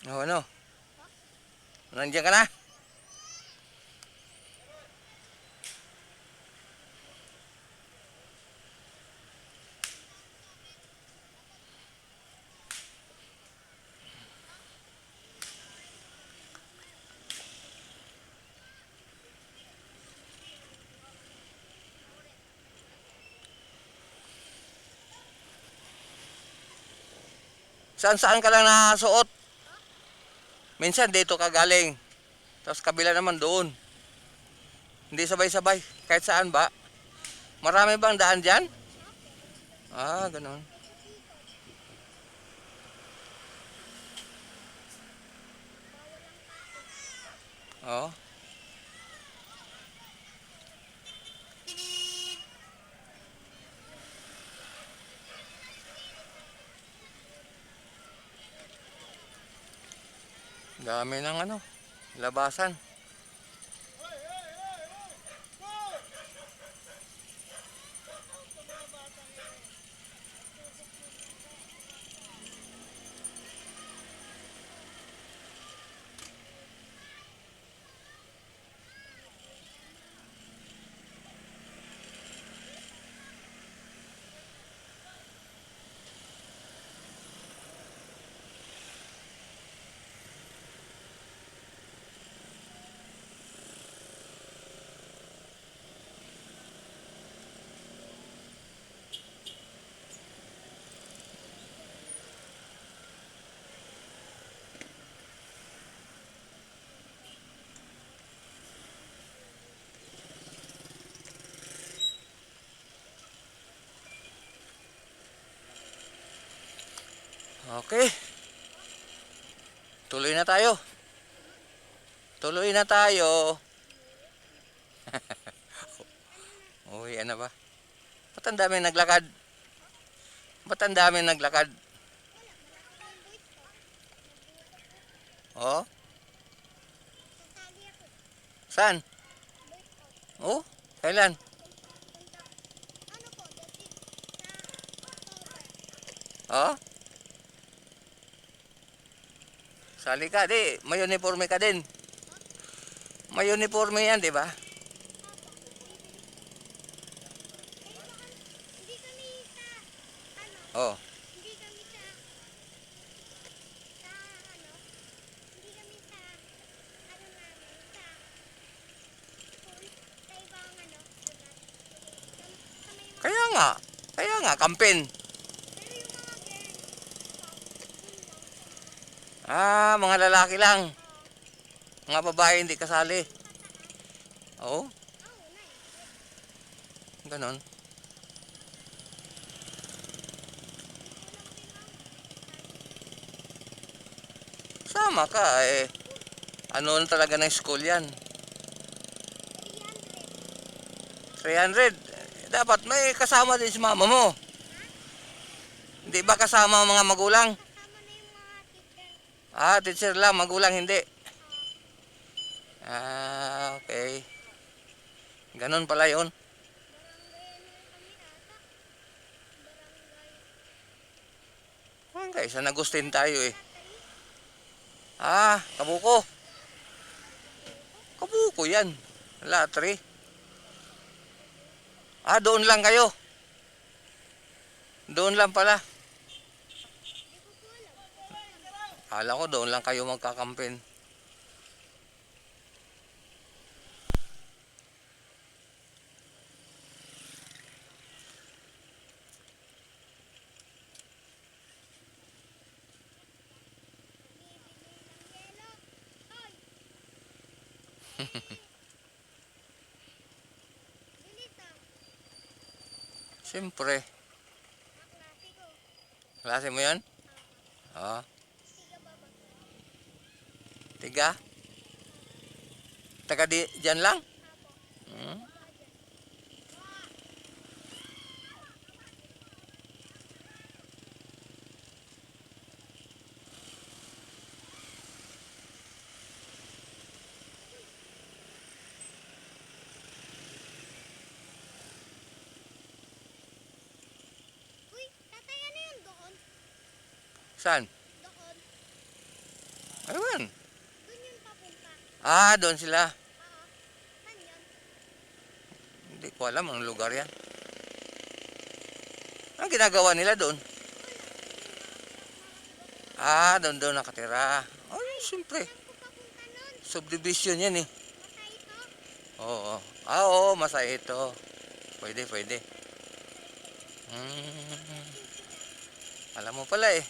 O ano? Nandiyan ka na? Saan ka lang nasuot? Minsan dito ka galing. Tapos kabila naman doon. Hindi sabay-sabay. Kahit saan ba? Marami bang daan dyan? Ah, ganun. Oo. Dami ng ano, labasan. Okay, tuloy na tayo. Tuloy na tayo. Uwi, ano ba? Ba't ang dami naglakad? Ba't ang dami naglakad? Oh, saan? Oh, kailan? Oh, sali ka, di. May uniforme ka din. May uniforme yan, di ba? Oh, kaya nga. Kaya nga, campaign. Ah, mga lalaki lang. Mga babae hindi kasali. Oh, ganon. Sama ka, eh. Ano na talaga ng school yan? 300. Dapat may kasama din si mama mo. Hindi ba kasama ang mga magulang? Ah, teacher lang, magulang hindi. Ah, okay. Ganon pala yun. Hanggang San Agustin tayo eh. Ah, Kabuko. Kabuko yan. Latri. Ah, doon lang kayo. Doon lang pala. Kala ko doon lang kayo magkakampin. Siyempre. Klase mo yan? Oo. Tiga? Taga di, dyan lang? Hmm? Saan? Ayun. Doon yun papunta. Ah, doon sila. Oo. Saan yun? Hindi ko alam ang lugar yan. Ang ginagawa nila doon? Wala. Yung mga Ah, doon nakatira. Ay, siyempre. alam ko papunta nun. Subdivision yan eh. Basta ito. Oo. Ah, oo, masaya ito. Pwede. Hmm. Alam mo pala eh.